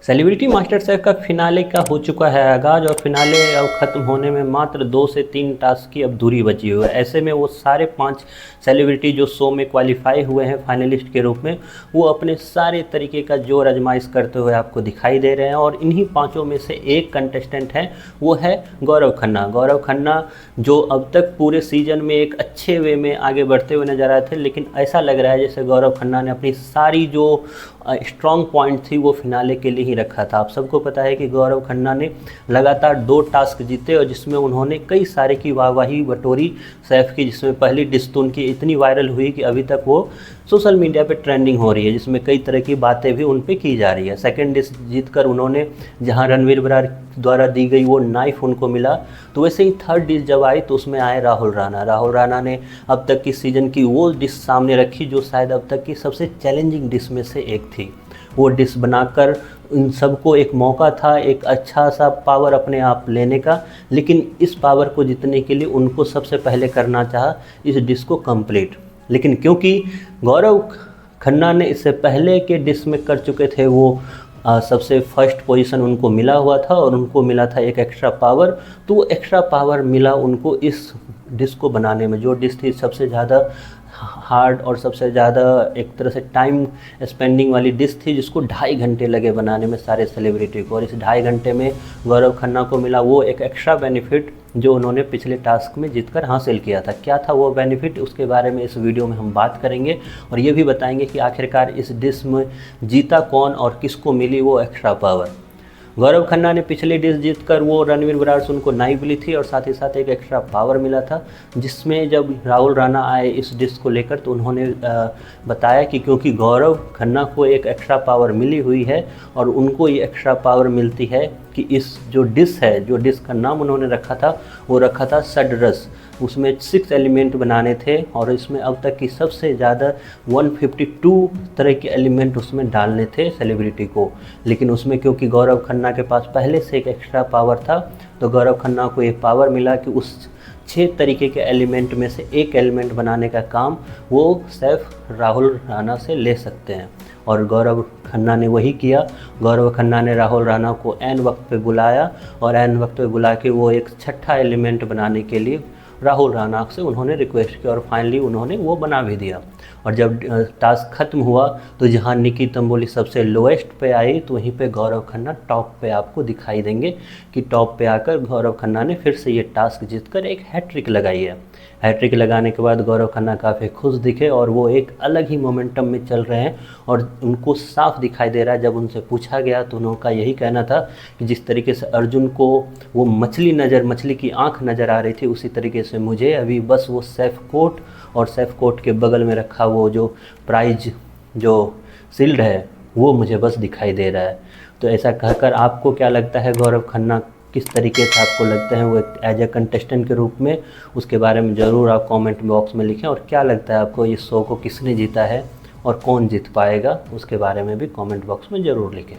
Celebrity master chef का finale का हो चुका है आगाज़ और फिनाले अब ख़त्म होने में मात्र 2 से 3 टास्क की अब दूरी बची हुई है। ऐसे में वो सारे 5 सेलिब्रिटी जो शो में क्वालिफाई हुए हैं फाइनलिस्ट के रूप में, वो अपने सारे तरीके का जोर आजमाइश करते हुए आपको दिखाई दे रहे हैं। और इन्हीं पाँचों में से एक कंटेस्टेंट है, वो है गौरव खन्ना। गौरव खन्ना जो अब तक पूरे सीज़न में एक अच्छे वे में आगे बढ़ते हुए नजर आए थे, लेकिन ऐसा लग रहा है जैसे गौरव खन्ना ने अपनी सारी जो स्ट्रॉन्ग पॉइंट थी वो फिनाले के लिए ही रखा था। आप सबको पता है कि गौरव खन्ना ने लगातार 2 टास्क जीते और जिसमें उन्होंने कई सारे की वाहवाही बटोरी शेफ की, जिसमें पहली डिश तो उनकी इतनी वायरल हुई कि अभी तक वो सोशल मीडिया पे ट्रेंडिंग हो रही है, जिसमें कई तरह की बातें भी उन पे की जा रही है। सेकंड डिश जीतकर उन्होंने जहां रणवीर बरार द्वारा दी गई वो नाइफ उनको मिला, तो वैसे ही थर्ड डिश जब आई तो उसमें आए राहुल राणा। राहुल राणा ने अब तक की सीज़न की वो डिश सामने रखी जो शायद अब तक की सबसे चैलेंजिंग डिश में से एक थी। वो डिश बनाकर इन सबको एक मौका था एक अच्छा सा पावर अपने आप लेने का, लेकिन इस पावर को जीतने के लिए उनको सबसे पहले करना चाहा इस डिश को कंप्लीट। लेकिन क्योंकि गौरव खन्ना ने इससे पहले के डिश में कर चुके थे वो सबसे फर्स्ट पोजीशन उनको मिला हुआ था और उनको मिला था एक एक्स्ट्रा पावर, तो वो एक्स्ट्रा पावर मिला उनको इस डिश को बनाने में। जो डिश थी सबसे ज़्यादा हार्ड और सबसे ज़्यादा एक तरह से टाइम स्पेंडिंग वाली डिश थी, जिसको 2.5 घंटे लगे बनाने में सारे सेलिब्रिटी को। और इस 2.5 घंटे में गौरव खन्ना को मिला वो एक एक्स्ट्रा बेनिफिट जो उन्होंने पिछले टास्क में जीतकर हासिल किया था। क्या था वो बेनिफिट, उसके बारे में इस वीडियो में हम बात करेंगे और ये भी बताएंगे कि आखिरकार इस डिश में जीता कौन और किसको मिली वो एक्स्ट्रा पावर। गौरव खन्ना ने पिछली डिश जीतकर वो रणवीर बरार से उनको नाइफ मिली थी और साथ ही साथ एक एक्स्ट्रा पावर मिला था, जिसमें जब राहुल राणा आए इस डिश को लेकर तो उन्होंने बताया कि क्योंकि गौरव खन्ना को एक एक्स्ट्रा पावर मिली हुई है और उनको ये एक्स्ट्रा पावर मिलती है कि इस जो डिश है, जो डिश का नाम उन्होंने रखा था वो रखा था षड्रस। उसमें 6 एलिमेंट बनाने थे और इसमें अब तक की सबसे ज़्यादा 152 तरह के एलिमेंट उसमें डालने थे सेलिब्रिटी को। लेकिन उसमें क्योंकि गौरव खन्ना के पास पहले से एक एक्स्ट्रा पावर था, तो गौरव खन्ना को ये पावर मिला कि उस 6 तरीके के एलिमेंट में से एक एलिमेंट बनाने का काम वो शेफ राहुल राणा से ले सकते हैं। और गौरव खन्ना ने वही किया। गौरव खन्ना ने राहुल राणा को ऐन वक्त पे बुलाया और ऐन वक्त पे बुला के वो एक 6ठा एलिमेंट बनाने के लिए राहुल राणा से उन्होंने रिक्वेस्ट किया और फाइनली उन्होंने वो बना भी दिया। और जब टास्क ख़त्म हुआ तो जहां निकी तंबोली सबसे लोएस्ट पे आई, तो वहीं पे गौरव खन्ना टॉप पे आपको दिखाई देंगे कि टॉप पे आकर गौरव खन्ना ने फिर से ये टास्क जीतकर एक हैट्रिक लगाई है। हैट्रिक लगाने के बाद गौरव खन्ना काफ़ी खुश दिखे और वो एक अलग ही मोमेंटम में चल रहे हैं और उनको साफ दिखाई दे रहा है। जब उनसे पूछा गया तो उनका यही कहना था कि जिस तरीके से अर्जुन को वो मछली की आंख नज़र आ रही थी, उसी तरीके से मुझे अभी बस वो सेफ कोट और सेफ कोट के बगल में रखा वो जो प्राइज जो शील्ड है वो मुझे बस दिखाई दे रहा है। तो ऐसा कहकर आपको क्या लगता है गौरव खन्ना किस तरीके से आपको लगता है वो एज ए कंटेस्टेंट के रूप में, उसके बारे में ज़रूर आप कमेंट बॉक्स में लिखें। और क्या लगता है आपको इस शो को किसने जीता है और कौन जीत पाएगा, उसके बारे में भी कमेंट बॉक्स में ज़रूर लिखें।